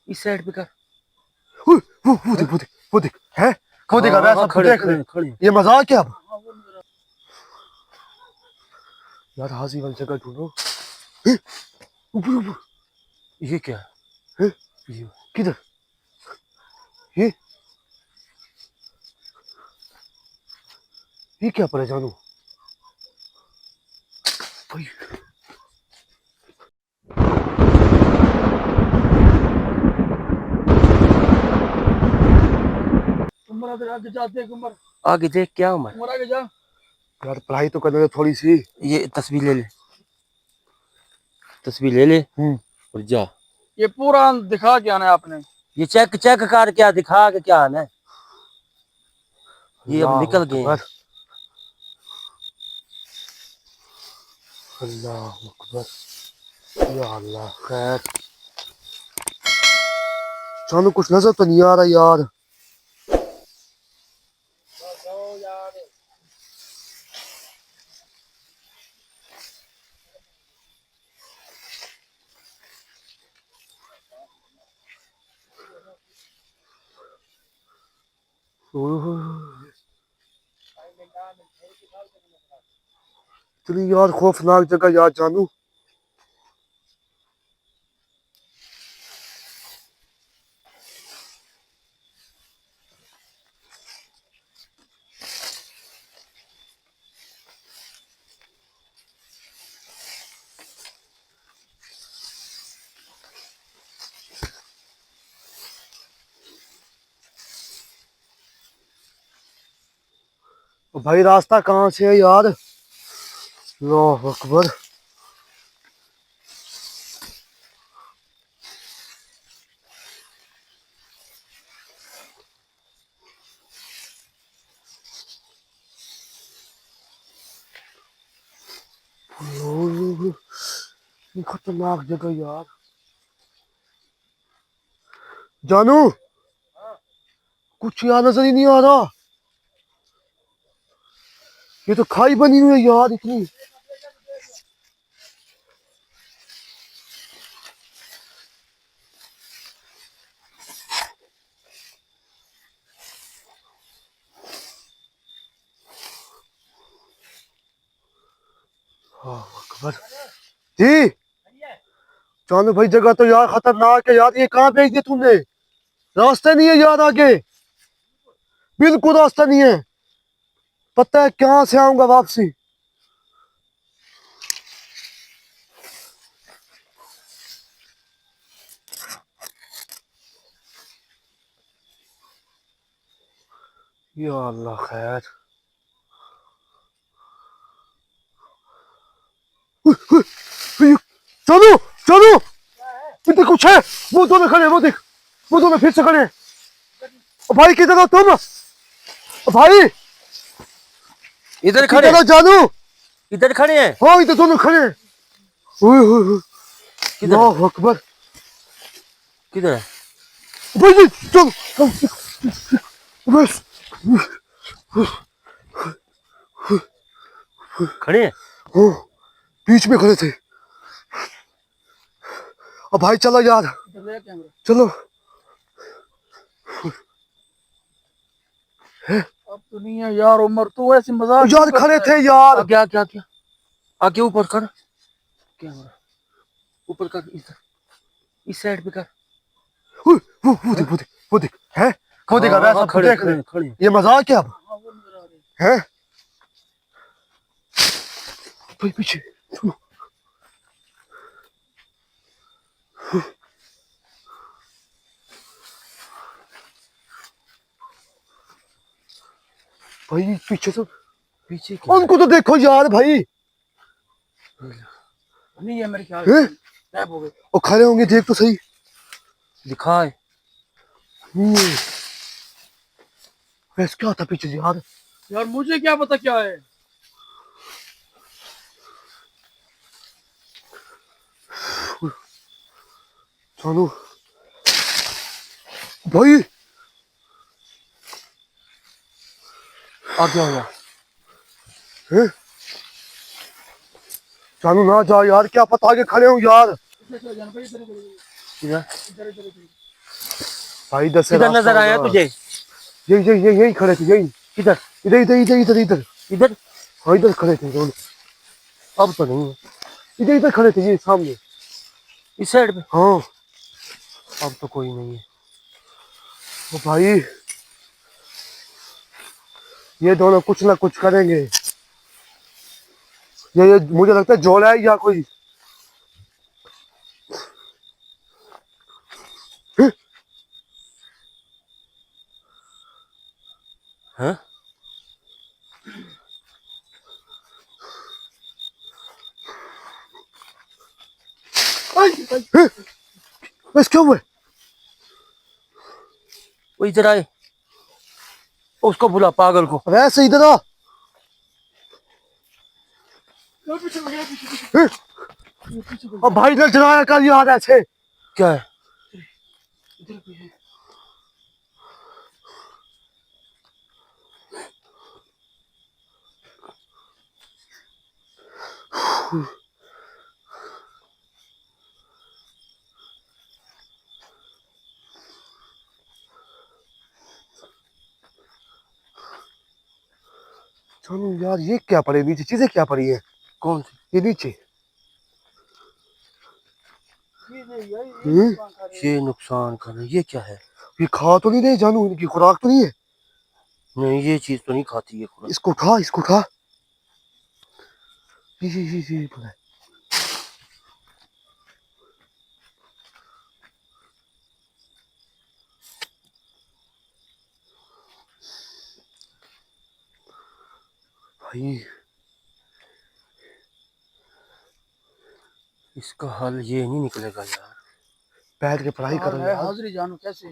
इस साइड पे कर। वो देख वो देख वो देख है। वो देख वैसा खड़े देख। खड़े। ये मजाक क्या अब यार हाजी वाली जगह ढूंढो। ऊपर ऊपर ये क्या है ये किधर ये ये क्या पड़ा जानू भाई। उमर आगे जाते हैं उमर। आगे देख क्या उमर। उमर आगे जा। यार पढ़ाई तो करने दो थोड़ी सी। ये तस्वीर ले ले, तस्वीर ले ले और जा। ये पूरा दिखा क्या ना आपने। ये चेक चेक कर क्या दिखा के क्या आना है। ये अब निकल गए हैं। अल्लाह अकबर या अल्लाह खैर। जानू कुछ नजर तो नहीं आ रहा यार। इतनी यार खौफनाक जगह यार जानू। भाई रास्ता कहाँ से है यार। अल्लाह अकबर। ये खतरनाक जगह यार जानू। कुछ यार नजर ही नहीं आ रहा। ये तो खाई बनी हुई है यार इतनी। अकबर जी। जानू भाई जगह तो यार खतरनाक है यार। ये कहाँ भेज दिया तुमने। रास्ता नहीं है यार आगे। बिल्कुल रास्ता नहीं है। पता है कहाँ से आऊंगा वापसी। या अल्लाह खैर। चलो चलो इधर कुछ है। वो दोनों खड़े वो देख। वो दोनों फिर से खड़े। भाई किधर हो तुम। भाई इधर खड़े, किधर हो जानू। इधर खड़े हैं। हाँ इधर दोनों खड़े हैं। अल्लाह अकबर। किधर है? भाई जी चल बस। खड़े हैं। हाँ बीच में खड़े थे। अब भाई चलो यार चलो। अब तो नहीं है यार उमर तो ऐसे मजाक यार खड़े थे यार। क्या क्या क्या आगे ऊपर कर। क्या हो रहा है? ऊपर कर, इस साइड पे कर। वो देख वो देख वो देख है। वो देख वैसा खड़े देख खड़े खड़े। ये मजाक क्या अब है। भाई पीछे सुनो। क्या भाई पीछे तो पीछे क्या उनको तो देखो यार भाई। नहीं है मेरे ख्याल हैं? गायब हो गए। और खड़े होंगे देख तो सही। दिखाए। वैसे क्या था पीछे यार। यार मुझे क्या पता क्या है। चलो भाई आगे हो गया। हैं? जानू ना जा यार क्या पता आगे खड़े हो यार। इधर। भाई इधर से किधर रास्ता नजर आया होगा। तुझे? यही यही यही यही खड़े थे, यही किधर? इधर इधर इधर इधर इधर। इधर? हाँ इधर खड़े थे दोनों। अब तो नहीं है। इधर इधर खड़े थे, ये सामने। इस साइड पे? हाँ अब तो कोई नहीं है। तो भाई ये दोनों कुछ ना कुछ करेंगे। ये मुझे लगता है जोड़ा है या कोई। हाँ? बस क्या हुआ? वो इधर आए, उसको बुला, पागल को। वैसे इधर आ। अब भाई ने डराया कर यार ऐसे। क्या है? चलो यार ये क्या पड़ी नीचे, चीजें क्या पड़ी है? कौन सी? ये नीचे। ये नुकसान कर रही, ये क्या है? ये खा तो नहीं रहे जानू, इनकी खुराक तो नहीं है। नहीं, ये चीज तो नहीं खाती है खुराक। इसको खा, इसको खा। ये पड़ा है। भाई इसका हल ये नहीं निकलेगा यार। बैठ के पढ़ाई करो है यार। हाजिरी जानू कैसे?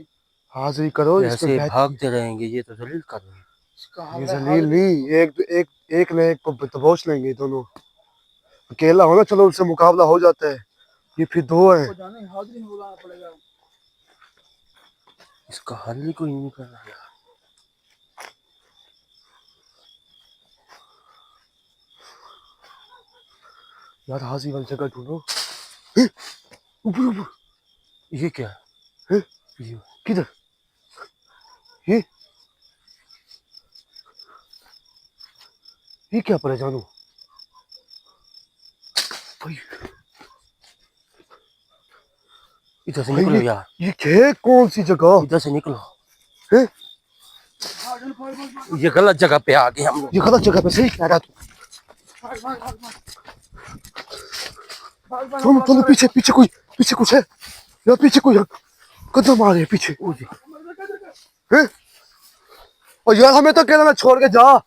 हाजिरी करो इस पे ऐसे बैठ। भागते रहेंगे, ये तो जलील कर रहे हैं। इसका ये हल है जलील हाजिरी। नहीं, एक ने एक को दबोच लेंगे दोनों। अकेला हो ना, चलो उससे मुकाबला हो जाता है। ये फिर दो है। को जाने हाजिरी में बुलाना पड़ेगा। इसका हल ही कोई नहीं कर रहा यार। यार हाजिरी वाली जगह ढूंढो। हैं? ऊपर ऊपर। ये क्या है? हैं? ये किधर? ये क्या पड़ा जानू? भाई इधर से भाई निकलो यार, ये क्या है? कौन सी जगह इधर से निकलो। है? ये गलत जगह पे आ गए हम लोग। ये गलत जगह पे, सही कह रहा तू। चलो चलो पीछे पीछे कोई, पीछे कुछ है यार, पीछे कोई है। कदम आ रहे हैं पीछे। हैं? और यार हमें तो अकेला ना छोड़ के जा।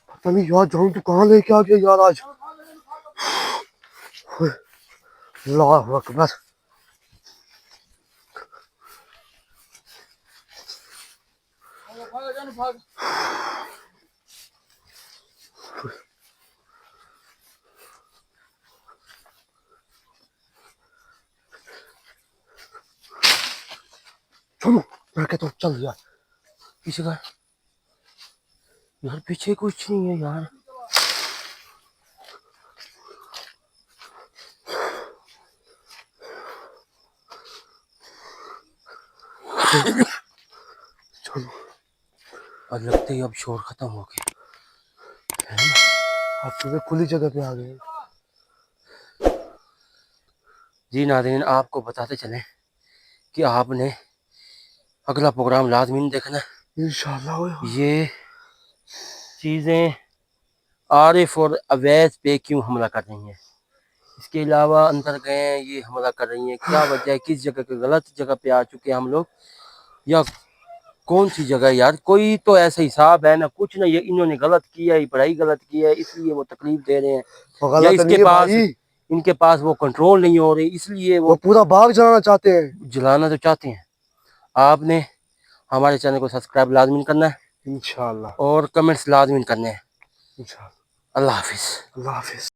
पता नहीं यार जाऊं तू कहाँ लेके आ गया यार आज। अल्लाह अकबर। भाग जानू भाग। चलो मैं कहता हूँ चल यार। पीछे का यार, पीछे कुछ नहीं है यार। चलो और लगते ही अब शोर खत्म हो गया है ना। अब तुम्हें खुली जगह पे आ गए। जी नाज़रीन, आपको बताते चलें कि आपने अगला प्रोग्राम लाजमी देखना। इंशाल्लाह। ये चीज़ें आरिफ और अवैस पे क्यों हमला कर रही हैं, इसके अलावा अंदर गए हैं ये हमला कर रही हैं, क्या वजह है, किस जगह के गलत जगह पे आ चुके हैं हम लोग, या कौन सी जगह है यार। कोई तो ऐसा हिसाब है ना, कुछ ना, ये इन्होंने गलत किया है, पढ़ाई गलत की है इसलिए वो तकलीफ दे रहे हैं, वो या गलत नहीं इसके है पास, भाई। इनके पास वो कंट्रोल नहीं हो रही इसलिए वो वो पूरा बाग जलाना चाहते हैं। जलाना तो चाहते हैं। आपने हमारे चैनल को सब्सक्राइब लाजमी करना है इंशाल्लाह। और कमेंट्स लाजमी करने हैं। इंशाल्लाह। अल्लाह हाफिज़। अल्लाह हाफिज।